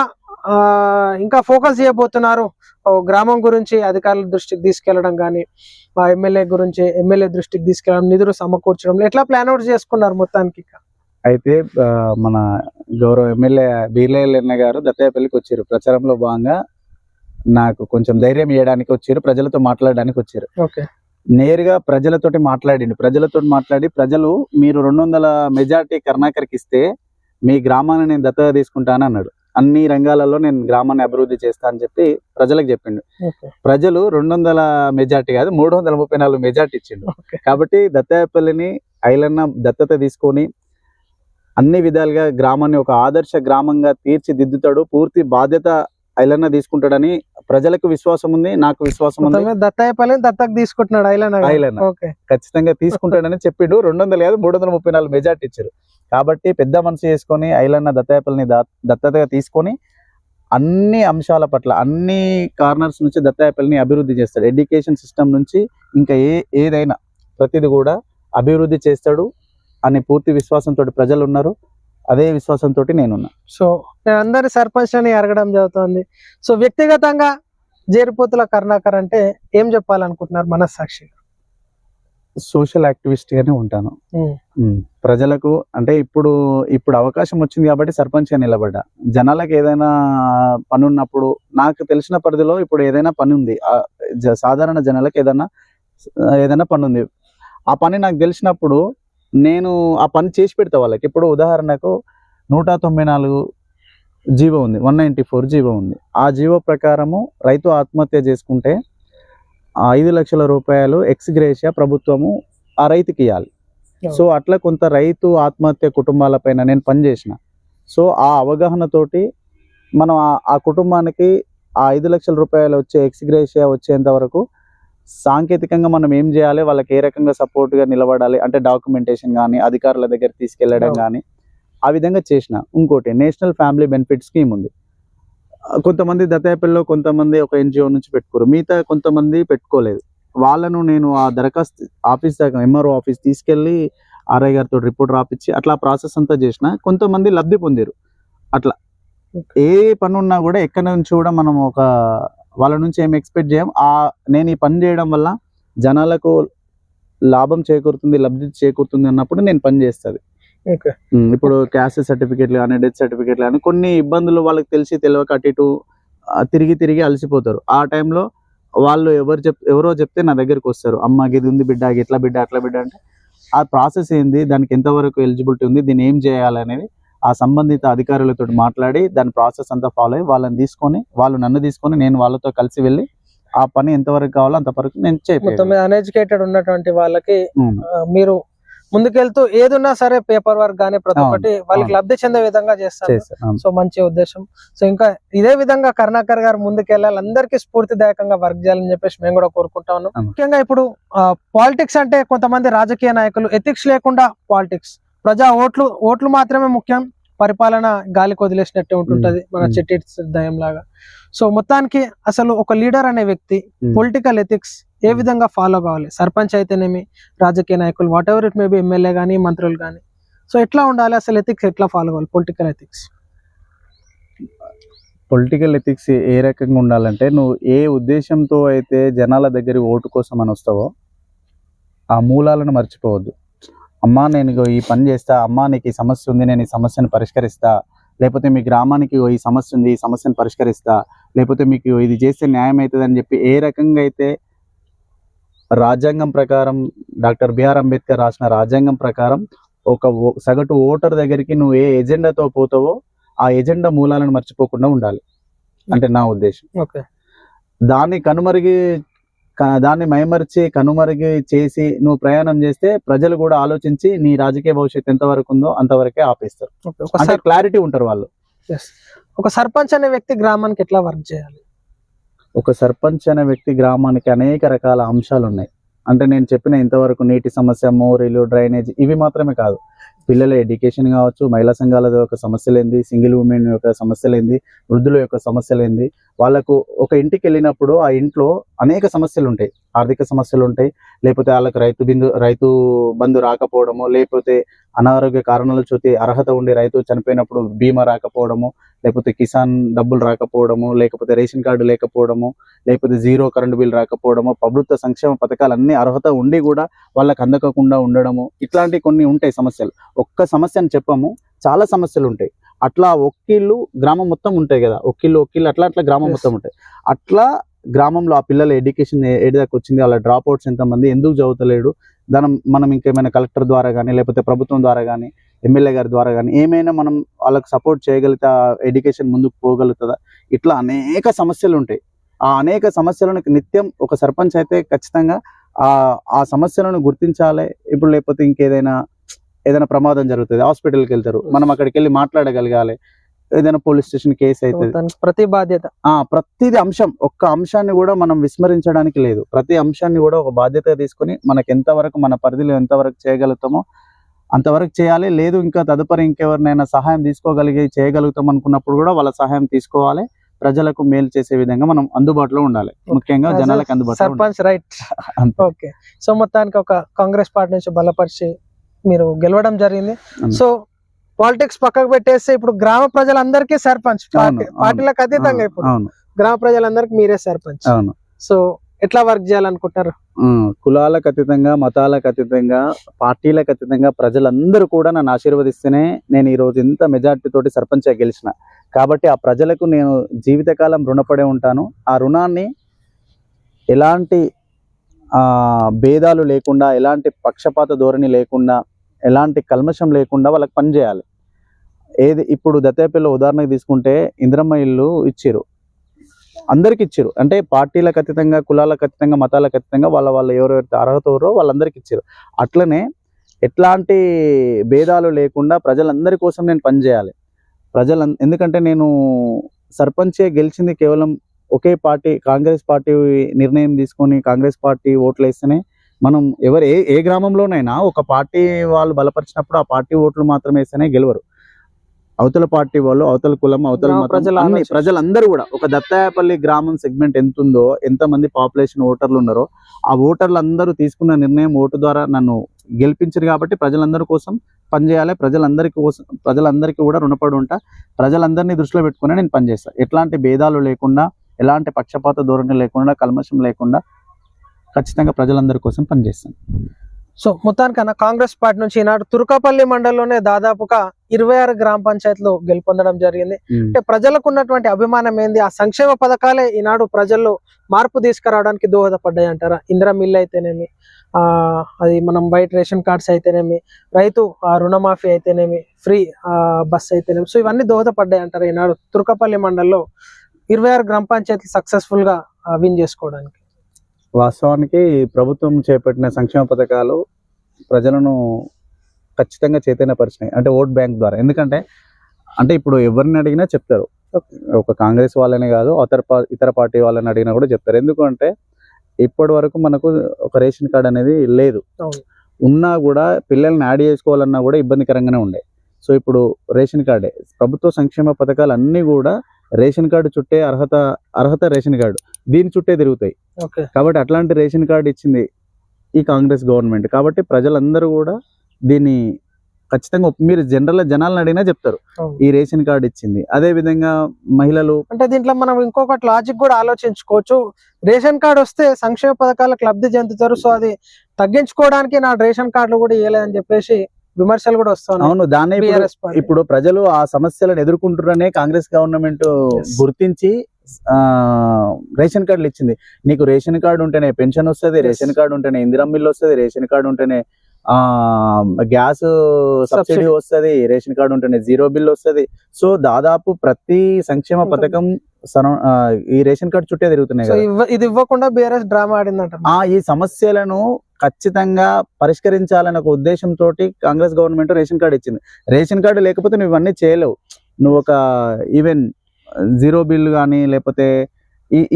ఇంకా ఫోకస్ చేయబోతున్నారు గ్రామం గురించి? అధికారుల దృష్టికి తీసుకెళ్లడం కానీ, ఎమ్మెల్యే దృష్టికి తీసుకెళ్లడం, నిధులు సమకూర్చడం, ఎట్లా ప్లాన్ అవుట్ చేసుకున్నారు మొత్తానికి? అయితే మన గౌరవ ఎమ్మెల్యే బీర్లయ్య గారు దత్తాయపల్లికి వచ్చారు. ప్రచారంలో భాగంగా నాకు కొంచెం ధైర్యం ఇవ్వడానికి వచ్చారు, ప్రజలతో మాట్లాడడానికి వచ్చారు. నేరుగా ప్రజలతోటి మాట్లాడి ప్రజలు మీరు 200 మెజార్టీ కరుణాకర్కి ఇస్తే మీ గ్రామాన్ని నేను దత్తత తీసుకుంటాను అన్నాడు. అన్ని రంగాలలో నేను గ్రామాన్ని అభివృద్ధి చేస్తా అని చెప్పి ప్రజలకు చెప్పిండు. ప్రజలు 200 మెజార్టీ కాదు 334 మెజార్టీ ఇచ్చిండు. కాబట్టి దత్తాయపల్లిని ఐలన్న దత్తత తీసుకొని అన్ని విధాలుగా గ్రామాన్ని ఒక ఆదర్శ గ్రామంగా తీర్చిదిద్దుతాడు. పూర్తి బాధ్యత ఐలన్న తీసుకుంటాడని ప్రజలకు విశ్వాసం ఉంది, నాకు విశ్వాసం ఉంది. దత్తాయపల్లి దత్తకు తీసుకుంటున్నాడు ఐలన్న ఖచ్చితంగా తీసుకుంటాడని చెప్పిండు. 200 కాదు 334 మెజార్టీ ఇచ్చారు. కాబట్టి పెద్ద మనసు చేసుకొని ఐలన్న దత్తాయపల్లిని దత్తతగా తీసుకొని అన్ని అంశాల పట్ల, అన్ని కార్నర్స్ నుంచి దత్తాయపల్లిని అభివృద్ధి చేస్తాడు. ఎడ్యుకేషన్ సిస్టమ్ నుంచి ఇంకా ఏదైనా ప్రతిది కూడా అభివృద్ధి చేస్తాడు అని పూర్తి విశ్వాసంతో ప్రజలు ఉన్నారు. అదే విశ్వాసంతో నేనున్నా. సో నేను అందరి సర్పంచ్ అని అడగడం జరుగుతుంది. సో వ్యక్తిగతంగా జేరుపోతుల కరుణాకర్ అంటే ఏం చెప్పాలనుకుంటున్నారు మనస్సాక్షిగా? సోషల్ యాక్టివిస్ట్ గానే ఉంటాను. ప్రజలకు అంటే ఇప్పుడు అవకాశం వచ్చింది కాబట్టి సర్పంచ్ గా నిలబడ్డా. జనాలకు ఏదైనా పని ఉన్నప్పుడు, నాకు తెలిసిన పరిధిలో ఇప్పుడు ఏదైనా పని ఉంది, సాధారణ జనాలకు ఏదైనా ఏదైనా పని ఉంది, ఆ పని నాకు తెలిసినప్పుడు నేను ఆ పని చేసి పెడతా వాళ్ళకి. ఇప్పుడు ఉదాహరణకు 194 జీవో ఉంది, 194 జీవో ఉంది. ఆ జీవో ప్రకారము రైతు ఆత్మహత్య చేసుకుంటే 5 లక్షల రూపాయలు ఎక్స్గ్రేషియా ప్రభుత్వము ఆ రైతుకి ఇవ్వాలి. సో అట్లా కొంత రైతు ఆత్మహత్య కుటుంబాలపైన నేను పనిచేసిన. సో ఆ అవగాహనతోటి మనం ఆ కుటుంబానికి ఆ 5 లక్షల రూపాయలు వచ్చే ఎక్స్గ్రేషియా వచ్చేంత వరకు సాంకేతికంగా మనం ఏం చేయాలి, వాళ్ళకి ఏ రకంగా సపోర్ట్గా నిలబడాలి అంటే డాక్యుమెంటేషన్ కానీ అధికారుల దగ్గర తీసుకెళ్లడం కానీ ఆ విధంగా చేసిన. ఇంకోటి నేషనల్ ఫ్యామిలీ బెనిఫిట్ స్కీమ్ ఉంది. కొంతమంది దత్తాపల్లిలో కొంతమంది ఒక ఎన్జిఓ నుంచి పెట్టుకోరు, మిగతా కొంతమంది పెట్టుకోలేదు. వాళ్ళను నేను ఆ దరఖాస్తు ఆఫీస్ దాకా ఎంఆర్ఓ ఆఫీస్ తీసుకెళ్ళి ఆర్ఐ గారితో రిపోర్ట్ రాపిచ్చి అట్లా ప్రాసెస్ అంతా చేసిన. కొంతమంది లబ్ధి పొందారు. అట్లా ఏ పని ఉన్నా కూడా ఎక్కడి నుంచి కూడా మనం ఒక వాళ్ళ నుంచి ఏం ఎక్స్పెక్ట్ చేయం. నేను ఈ పని చేయడం వల్ల జనాలకు లాభం చేకూరుతుంది, లబ్ధి చేకూరుతుంది అన్నప్పుడు నేను పని చేస్తుంది. ఇప్పుడు క్యాస్ట్ సర్టిఫికేట్లు కానీ డెత్ సర్టిఫికేట్లు కానీ కొన్ని ఇబ్బందులు వాళ్ళకి తెలిసి తెలియక అటు ఇటు తిరిగి అలసిపోతారు. ఆ టైంలో వాళ్ళు ఎవరో చెప్తే నా దగ్గరికి వస్తారు, అమ్మ ఇది ఉంది బిడ్డ, ఇట్లా బిడ్డ అట్లా బిడ్డ అంటే ఆ ప్రాసెస్ ఏంది, దానికి ఎంతవరకు ఎలిజిబిలిటీ ఉంది, దీన్ని ఏం చేయాలి అనేది ఆ సంబంధిత అధికారులతో మాట్లాడి దాని ప్రాసెస్ అంతా ఫాలో అయ్యి వాళ్ళు నన్ను తీసుకొని నేను వాళ్ళతో కలిసి వెళ్ళి ఆ పని ఎంతవరకు కావాలో అంతవరకు నేను చేయాలి. అన్ఎడ్యుకేటెడ్ ఉన్నటువంటి వాళ్ళకి మీరు ముందుకెళ్తూ ఏదున్నా సరే పేపర్ వర్క్ గానీ ప్రతి ఒక్కటి వాళ్ళకి లబ్ధి చెందే విధంగా చేస్తారు. సో మంచి ఉద్దేశం. సో ఇంకా ఇదే విధంగా కరుణాకర్ గారు ముందుకెళ్ళాలి, అందరికీ స్ఫూర్తిదాయకంగా వర్క్ చేయాలని చెప్పేసి మేము కూడా కోరుకుంటా ఉన్నాం. ముఖ్యంగా ఇప్పుడు పాలిటిక్స్ అంటే కొంతమంది రాజకీయ నాయకులు ఎథిక్స్ లేకుండా పాలిటిక్స్, ప్రజా ఓట్లు మాత్రమే ముఖ్యం, పరిపాలన గాలికి వదిలేసినట్టే ఉంటుంటది మన చెట్టి దయం లాగా. సో మొత్తానికి అసలు ఒక లీడర్ అనే వ్యక్తి పొలిటికల్ ఎథిక్స్ ఏ విధంగా ఫాలో కావాలి, సర్పంచ్ అయితేనేమి రాజకీయ నాయకులు what ever it may be, MLA కానీ మంత్రులు కానీ, సో ఎట్లా ఉండాలి అసలు ఎథిక్స్ ఎట్లా ఫాలో కావాలి పొలిటికల్ ఎథిక్స్ ఏ రకంగా ఉండాలంటే నువ్వు ఏ ఉద్దేశంతో అయితే జనాల దగ్గర ఓటు కోసం అని వస్తావో ఆ మూలాలను మర్చిపోవద్దు. అమ్మా నేను ఈ పని చేస్తా, అమ్మా నీకు ఈ సమస్య ఉంది నేను ఈ సమస్యను పరిష్కరిస్తా, లేకపోతే మీ గ్రామానికి ఈ సమస్య ఉంది ఈ సమస్యను పరిష్కరిస్తా, లేకపోతే మీకు ఇది చేస్తే న్యాయం అవుతుంది అని చెప్పి ఏ రకంగా అయితే రాజ్యాంగం ప్రకారం డాక్టర్ బిఆర్ అంబేద్కర్ రాసిన రాజ్యాంగం ప్రకారం ఒక సగటు ఓటర్ దగ్గరికి నువ్వు ఏ ఎజెండాతో పోతావో ఆ ఎజెండా మూలాలను మర్చిపోకుండా ఉండాలి అంటే నా ఉద్దేశం. దాన్ని మైమరిచి కనుమరుగి చేసి నువ్వు ప్రయాణం చేస్తే ప్రజలు కూడా ఆలోచించి నీ రాజకీయ భవిష్యత్తు ఎంతవరకు ఉందో అంతవరకే ఆపేస్తారు. అంటే క్లారిటీ ఉంటారు వాళ్ళు. ఒక సర్పంచ్ అనే వ్యక్తి గ్రామానికి ఎట్లా వర్క్ చేయాలి? ఒక సర్పంచ్ అనే వ్యక్తి గ్రామానికి అనేక రకాల అంశాలు ఉన్నాయి. అంటే నేను చెప్పిన ఇంతవరకు నీటి సమస్య, మోరీలు, డ్రైనేజ్ ఇవి మాత్రమే కాదు, పిల్లల ఎడ్యుకేషన్ కావచ్చు, మహిళా సంఘాల యొక్క సమస్యలేంది, సింగిల్ ఉమెన్ యొక్క సమస్యలేంది, వృద్ధుల యొక్క సమస్యలేంది. వాళ్ళకు ఒక ఇంటికి వెళ్ళినప్పుడు ఆ ఇంట్లో అనేక సమస్యలు ఉంటాయి, ఆర్థిక సమస్యలు ఉంటాయి, లేకపోతే వాళ్ళకి రైతు బంధు రాకపోవడము, లేకపోతే అనారోగ్య కారణాల చూసి అర్హత ఉండి రైతు చనిపోయినప్పుడు బీమా రాకపోవడము, లేకపోతే కిసాన్ డబ్బులు రాకపోవడము, లేకపోతే రేషన్ కార్డు లేకపోవడము, లేకపోతే జీరో కరెంటు బిల్ రాకపోవడము, ప్రభుత్వ సంక్షేమ పథకాలు అన్ని అర్హత ఉండి కూడా వాళ్ళకి అందకుండా ఉండడము, ఇట్లాంటి కొన్ని ఉంటాయి సమస్యలు. ఒక్క సమస్య అని చెప్పము, చాలా సమస్యలు ఉంటాయి. అట్లా ఒక్కిళ్ళు గ్రామం మొత్తం ఉంటాయి కదా, ఒక్కిళ్ళు అట్లా గ్రామం మొత్తం ఉంటాయి. అట్లా గ్రామంలో ఆ పిల్లల ఎడ్యుకేషన్ ఏడు దాకా వచ్చింది, వాళ్ళ డ్రాప్ అవుట్స్ ఎంతమంది, ఎందుకు చదువుతలేడు, మనం ఇంకేమైనా కలెక్టర్ ద్వారా కానీ లేకపోతే ప్రభుత్వం ద్వారా కానీ ఎమ్మెల్యే గారి ద్వారా కానీ ఏమైనా మనం వాళ్ళకి సపోర్ట్ చేయగలిగితే ఎడ్యుకేషన్ ముందుకు పోగలుగుతుందా, ఇట్లా అనేక సమస్యలు ఉంటాయి. ఆ అనేక సమస్యలను నిత్యం ఒక సర్పంచ్ అయితే ఖచ్చితంగా ఆ సమస్యలను గుర్తించాలి. ఇప్పుడు లేకపోతే ఇంకేదైనా ప్రమాదం జరుగుతుంది, హాస్పిటల్కి వెళ్తారు, మనం అక్కడికి వెళ్ళి మాట్లాడగలగాలి. ఏదైనా పోలీస్ స్టేషన్ కేసు అవుతుంది, ప్రతి బాధ్యత ప్రతిది అంశం, ఒక్క అంశాన్ని కూడా మనం విస్మరించడానికి లేదు. ప్రతి అంశాన్ని కూడా ఒక బాధ్యత తీసుకొని మనకి ఎంతవరకు మన పరిధిలో ఎంతవరకు చేయగలుగుతామో అంతవరకు చేయాలి. లేదు ఇంకా తదుపరి ఇంకెవరినైనా సహాయం చేయగలుగుతాం అనుకున్నప్పుడు కూడా వాళ్ళ సహాయం తీసుకోవాలి. ప్రజలకు మేలు చేసే విధంగా మనం అందుబాటులో ఉండాలి, ముఖ్యంగా జనాలకు అందుబాటులో. సర్పంచ్ రైట్. ఓకే, సో మొత్తానికి ఒక కాంగ్రెస్ పార్టీ నుంచి బలపరిచి మీరు గెలవడం జరిగింది. సో పాలిటిక్స్ పక్కకు పెట్టేస్తే ఇప్పుడు గ్రామ ప్రజలందరికీ సర్పంచ్, పార్టీలకు అతీతంగా ఇప్పుడు గ్రామ ప్రజలందరికీ మీరే సర్పంచ్. సో ఎట్లా వర్క్ చేయాలనుకుంటారు? కులాలకు అతీతంగా, మతాలకు అతీతంగా, పార్టీలకు అతీతంగా ప్రజలందరూ కూడా నన్ను ఆశీర్వదిస్తేనే నేను ఈ రోజు ఇంత మెజార్టీ తోటి సర్పంచ్ గెలిచిన. కాబట్టి ఆ ప్రజలకు నేను జీవితకాలం రుణపడే ఉంటాను. ఆ రుణాన్ని ఎలాంటి భేదాలు లేకుండా, ఎలాంటి పక్షపాత ధోరణి లేకుండా, ఎలాంటి కల్మషం లేకుండా వాళ్ళకి పని చేయాలి. ఏది ఇప్పుడు దత్తేపల్లిలో ఉదాహరణకు తీసుకుంటే ఇందిరమ్మ ఇల్లు ఇచ్చిరు, అందరికి ఇచ్చారు. అంటే పార్టీలకు అతీతంగా, కులాలకు అతీతంగా, మతాలకు అతీతంగా వాళ్ళు ఎవరెవరైతే అర్హత ఉన్నారో వాళ్ళందరికి ఇచ్చారు. అట్లనే ఎట్లాంటి భేదాలు లేకుండా ప్రజలందరి కోసం నేను పనిచేయాలి. ఎందుకంటే నేను సర్పంచే గెలిచింది కేవలం ఒకే పార్టీ, కాంగ్రెస్ పార్టీ నిర్ణయం తీసుకొని కాంగ్రెస్ పార్టీ ఓట్లు వేస్తేనే మనం ఎవరు ఏ గ్రామంలోనైనా ఒక పార్టీ వాళ్ళు బలపరిచినప్పుడు ఆ పార్టీ ఓట్లు మాత్రమే వేస్తేనే గెలవరు. అవతల పార్టీ వాళ్ళు, అవతల కులం, అవతల మతం, అన్ని ప్రజలందరూ కూడా ఒక దత్తాయపల్లి గ్రామం సెగ్మెంట్ ఎంత ఉందో, ఎంతమంది పాపులేషన్ ఓటర్లు ఉన్నారో ఆ ఓటర్లు అందరూ తీసుకున్న నిర్ణయం ఓటు ద్వారా నన్ను గెలిపించారు. కాబట్టి ప్రజలందరి కోసం పనిచేయాలి, ప్రజలందరికీ కూడా రుణపడి ఉంటా. ప్రజలందరినీ దృష్టిలో పెట్టుకుని నేను పనిచేస్తాను. ఎట్లాంటి భేదాలు లేకుండా, ఎలాంటి పక్షపాత ధోరణి లేకుండా, కల్మషం లేకుండా ఖచ్చితంగా ప్రజలందరి కోసం పనిచేస్తాను. సో మొత్తానికన్నా కాంగ్రెస్ పార్టీ నుంచి ఈనాడు తుర్కపల్లి మండలంలోనే దాదాపుగా 26 గ్రామ పంచాయతీలు గెలుపొందడం జరిగింది. అంటే ప్రజలకు ఉన్నటువంటి అభిమానం ఏంది, ఆ సంక్షేమ పథకాలే ఈనాడు ప్రజల్లో మార్పు తీసుకురావడానికి దోహదపడ్డాయి అంటారా? ఇందిరా మిల్ అయితేనేమి, అది మనం వైట్ రేషన్ కార్డ్స్ అయితేనేమి, రైతు రుణమాఫీ అయితేనేమి, ఫ్రీ బస్ అయితేనేమి, సో ఇవన్నీ దోహదపడ్డాయి అంటారా ఈనాడు తుర్కపల్లి మండలంలో 26 గ్రామ పంచాయతీలు సక్సెస్ఫుల్ గా విన్ చేసుకోవడానికి? వాస్తవానికి ప్రభుత్వం చేపట్టిన సంక్షేమ పథకాలు ప్రజలను ఖచ్చితంగా చైతన్యపరిచినాయి. అంటే ఓట్ బ్యాంక్ ద్వారా. ఎందుకంటే ఇప్పుడు ఎవరిని అడిగినా చెప్తారు, ఒక కాంగ్రెస్ వాళ్ళనే కాదు ఇతర పార్టీ వాళ్ళని అడిగినా కూడా చెప్తారు. ఎందుకంటే ఇప్పటి వరకు మనకు ఒక రేషన్ కార్డ్ అనేది లేదు. ఉన్నా కూడా పిల్లల్ని యాడ్ చేసుకోవాలన్నా కూడా ఇబ్బందికరంగానే ఉండే. సో ఇప్పుడు రేషన్ కార్డే, ప్రభుత్వ సంక్షేమ పథకాలు అన్నీ కూడా రేషన్ కార్డు చుట్టే అర్హత రేషన్ కార్డు దీని చుట్టే తిరుగుతాయి. కాబట్టి అట్లాంటి రేషన్ కార్డు ఇచ్చింది ఈ కాంగ్రెస్ గవర్నమెంట్. కాబట్టి ప్రజలందరూ కూడా దీన్ని ఖచ్చితంగా మీరు జనాలను అడిగినా చెప్తారు ఈ రేషన్ కార్డు ఇచ్చింది. అదే విధంగా మహిళలు, అంటే దీంట్లో మనం ఇంకొకటి లాజిక్ కూడా ఆలోచించుకోవచ్చు. రేషన్ కార్డు వస్తే సంక్షేమ పథకాలకు లబ్ధి చెందుతారు, సో అది తగ్గించుకోవడానికి నా రేషన్ కార్డులు కూడా ఇవ్వలేదని చెప్పేసి విమర్శలు కూడా వస్తున్నాయి. అవును, దాన్ని ఇప్పుడు ప్రజలు ఆ సమస్యలను ఎదుర్కొంటున్నారనే కాంగ్రెస్ గవర్నమెంట్ గుర్తించి రేషన్ కార్డులు ఇచ్చింది. నీకు రేషన్ కార్డు ఉంటేనే పెన్షన్ వస్తుంది, రేషన్ కార్డు ఉంటేనే ఇందిరమ్మ ఇల్లు వస్తుంది, రేషన్ కార్డు ఉంటేనే గ్యాస్ సబ్సిడీ వస్తుంది, రేషన్ కార్డు ఉంటేనే జీరో బిల్ వస్తుంది. సో దాదాపు ప్రతి సంక్షేమ పథకం ఈ రేషన్ కార్డు చుట్టే తిరుగుతున్నాయి. ఇది ఇవ్వకుండా బీఆర్ఎస్ డ్రామా ఆడిందంట. ఈ సమస్యలను ఖచ్చితంగా పరిష్కరించాలనే ఒక ఉద్దేశంతో కాంగ్రెస్ గవర్నమెంట్ రేషన్ కార్డు ఇచ్చింది. రేషన్ కార్డు లేకపోతే నువ్వు ఇవన్నీ చేయలేవు. నువ్వు ఒక ఈవెన్ జీరో బిల్ కానీ, లేకపోతే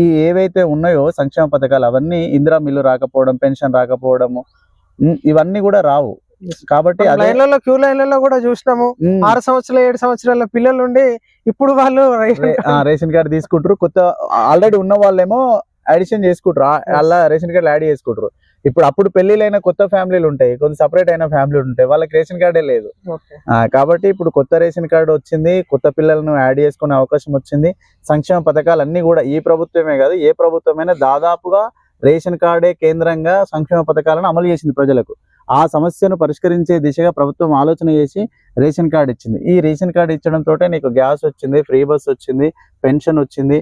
ఈ ఏవైతే ఉన్నాయో సంక్షేమ పథకాలు అవన్నీ ఇందిరా మిల్లు రాకపోవడం, పెన్షన్ రాకపోవడము, ఇవన్నీ కూడా రావు. కాబట్టి క్యూ లైన్లలో కూడా చూసినాము. 6 సంవత్సరాలు 7 సంవత్సరాల పిల్లలు ఉండి ఇప్పుడు వాళ్ళు రేషన్ కార్డు తీసుకుంటారు. కొత్త ఆల్రెడీ ఉన్న వాళ్ళేమో అడిషన్ చేసుకుంటారు, అలా రేషన్ కార్డు యాడ్ చేసుకుంటారు. అప్పుడు పెళ్లిలైన కొత్త ఫ్యామిలీలు ఉంటాయి, కొంత సపరేట్ అయిన ఫ్యామిలీలు ఉంటాయి, వాళ్ళకి రేషన్ కార్డే లేదు. కాబట్టి ఇప్పుడు కొత్త రేషన్ కార్డు వచ్చింది, కొత్త పిల్లలను యాడ్ చేసుకునే అవకాశం వచ్చింది. సంక్షేమ పథకాలు అన్ని కూడా ఈ ప్రభుత్వమే కాదు, ఏ ప్రభుత్వమైనా దాదాపుగా రేషన్ కార్డే కేంద్రంగా సంక్షేమ పథకాలను అమలు చేసింది ప్రజలకు. ఆ సమస్యను పరిష్కరించే దిశగా ప్రభుత్వం ఆలోచన చేసి రేషన్ కార్డు ఇచ్చింది. ఈ రేషన్ కార్డు ఇచ్చడంతో నీకు గ్యాస్ వచ్చింది, ఫ్రీ బస్ వచ్చింది, పెన్షన్ వచ్చింది,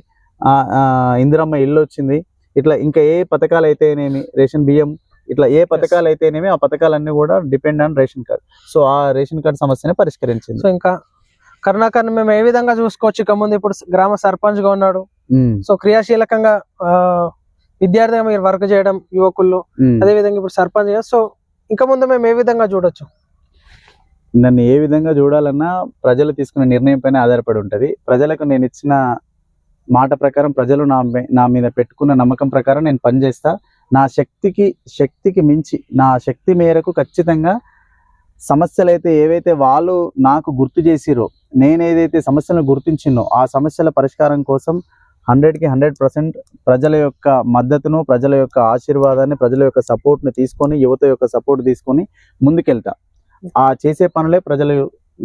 ఇందిరమ్మ ఇల్లు వచ్చింది. ఇట్లా ఇంకా ఏ పథకాలు అయితేనేమి, రేషన్ బియ్యం, ఇట్లా ఏ పథకాలు అయితేనేమి ఆ పథకాలన్నీ కూడా depend on ration card. So ఆ రేషన్ కార్డు సమస్యని పరిష్కరించింది. సో ఇంకా కరుణాకర్ మేము ఏ విధంగా చూసుకోవచ్చు? ఇక ముందు ఇప్పుడు గ్రామ సర్పంచ్ గా ఉన్నాడు, సో క్రియాశీలకంగా విద్యార్థిగా మీరు వర్క్ చేయడం, యువకుల్లో, అదే విధంగా ఇప్పుడు సర్పంచ్ గా, సో ఇంకా ముందు మేము ఏ విధంగా చూడొచ్చు? నన్ను ఏ విధంగా చూడాలన్నా ప్రజలు తీసుకునే నిర్ణయం పైన ఆధారపడి ఉంటది. ప్రజలకు నేను ఇచ్చిన మాట ప్రకారం, ప్రజలు నా మీద పెట్టుకున్న నమ్మకం ప్రకారం నేను పనిచేస్తా. నా శక్తికి మించి, నా శక్తి మేరకు ఖచ్చితంగా సమస్యలు అయితే ఏవైతే వాళ్ళు నాకు గుర్తు చేసిరో, నేనేదైతే సమస్యలను గుర్తించినో ఆ సమస్యల పరిష్కారం కోసం 100కి 100% ప్రజల యొక్క మద్దతును, ప్రజల యొక్క ఆశీర్వాదాన్ని, ప్రజల యొక్క సపోర్ట్ని తీసుకొని, యువత యొక్క సపోర్ట్ తీసుకొని ముందుకెళ్తా. ఆ చేసే పనులే ప్రజలు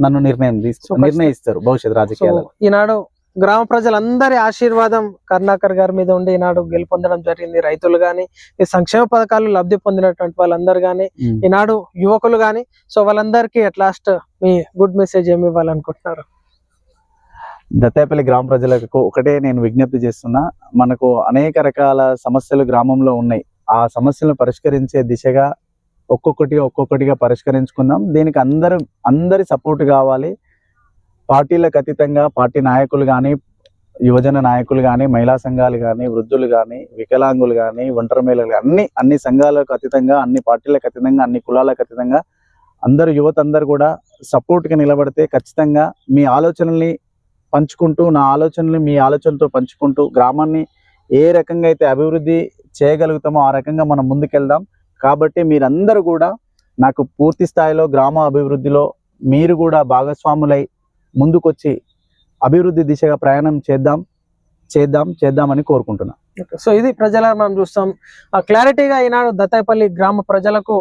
నన్ను నిర్ణయిస్తారు భవిష్యత్ రాజకీయాలు. ఈనాడు గ్రామ ప్రజలందరి ఆశీర్వాదం కరుణాకర్ గారి మీద ఉండి ఈనాడు గెలుపొందడం జరిగింది. రైతులు గాని, ఈ సంక్షేమ పథకాలు లబ్ధి పొందినటువంటి వాళ్ళందరూ గాని, ఈనాడు యువకులు గాని, సో వాళ్ళందరికీ at last me good message ఏమి ఇవ్వాలనుకుంటున్నారు? దత్తాయపల్లి గ్రామ ప్రజలకు ఒకటే నేను విజ్ఞప్తి చేస్తున్నా. మనకు అనేక రకాల సమస్యలు గ్రామంలో ఉన్నాయి. ఆ సమస్యలను పరిష్కరించే దిశగా ఒక్కొక్కటిగా పరిష్కరించుకుందాం. దీనికి అందరి సపోర్ట్ కావాలి. పార్టీలకు అతీతంగా పార్టీ నాయకులు కానీ, యువజన నాయకులు కానీ, మహిళా సంఘాలు కానీ, వృద్ధులు కానీ, వికలాంగులు కానీ, ఒంటరి మహిళలు కానీ, అన్ని సంఘాలకు అతీతంగా, అన్ని పార్టీలకు అతీతంగా, అన్ని కులాలకు అతీతంగా యువత అందరూ కూడా సపోర్ట్గా నిలబడితే ఖచ్చితంగా మీ ఆలోచనల్ని పంచుకుంటూ, నా ఆలోచనల్ని మీ ఆలోచనతో పంచుకుంటూ గ్రామాన్ని ఏ రకంగా అయితే అభివృద్ధి చేయగలుగుతామో ఆ రకంగా మనం ముందుకెళ్దాం. కాబట్టి మీరందరూ కూడా నాకు పూర్తి స్థాయిలో గ్రామ అభివృద్ధిలో మీరు కూడా భాగస్వాములై ముందుకొచ్చి అభివృద్ధి దిశగా ప్రయాణం చేద్దామని కోరుకుంటున్నాను. సో ఇది ప్రజల మనం చూస్తాం క్లారిటీగా ఈనాడు దత్తాయిపల్లి గ్రామ ప్రజలకు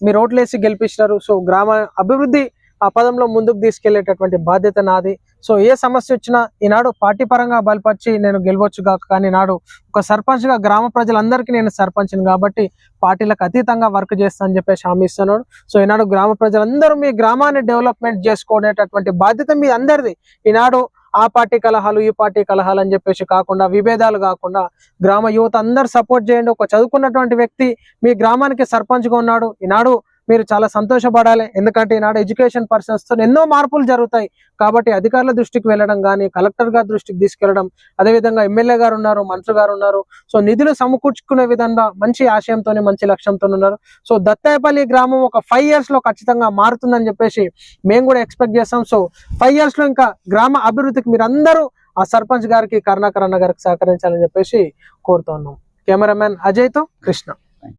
మీరు ఓట్లేసి గెలిపించినారు. సో గ్రామ అభివృద్ధి ఆ పదంలో ముందుకు తీసుకెళ్లేటటువంటి బాధ్యత నాది. సో ఏ సమస్య వచ్చినా ఈనాడు పార్టీ పరంగా బలపరిచి నేను గెలవచ్చు కాక, కానీ నాడు ఒక సర్పంచ్ గా గ్రామ ప్రజలందరికీ నేను సర్పంచ్ని కాబట్టి పార్టీలకు అతీతంగా వర్క్ చేస్తా అని చెప్పేసి హామీ ఇస్తున్నాడు. సో ఈనాడు గ్రామ ప్రజలందరూ మీ గ్రామాన్ని డెవలప్మెంట్ చేసుకునేటటువంటి బాధ్యత మీ అందరిది. ఈనాడు ఆ పార్టీ కలహాలు ఈ పార్టీ కలహాలు అని చెప్పేసి కాకుండా, విభేదాలు కాకుండా గ్రామ యువత అందరు సపోర్ట్ చేయండి. ఒక చదువుకున్నటువంటి వ్యక్తి మీ గ్రామానికి సర్పంచ్గా ఉన్నాడు. ఈనాడు మీరు చాలా సంతోషపడాలి. ఎందుకంటే ఈనాడు ఎడ్యుకేషన్ పర్సన్స్ తో ఎన్నో మార్పులు జరుగుతాయి. కాబట్టి అధికారుల దృష్టికి వెళ్ళడం కానీ, కలెక్టర్ గారి దృష్టికి తీసుకెళ్లడం, అదేవిధంగా ఎమ్మెల్యే గారు ఉన్నారు, మంత్రి గారు ఉన్నారు. సో నిధులు సమకూర్చుకునే విధంగా మంచి ఆశయంతోనే, మంచి లక్ష్యంతో ఉన్నారు. సో దత్తాయిపల్లి గ్రామం ఒక 5 years లో ఖచ్చితంగా మారుతుందని చెప్పేసి మేము కూడా ఎక్స్పెక్ట్ చేస్తాం. సో 5 years లో ఇంకా గ్రామ అభివృద్ధికి మీరందరూ ఆ సర్పంచ్ గారికి, కరుణాకర్ అన్న గారికి సహకరించాలని చెప్పేసి కోరుతున్నాం. కెమెరామెన్ అజయ్తో కృష్ణ.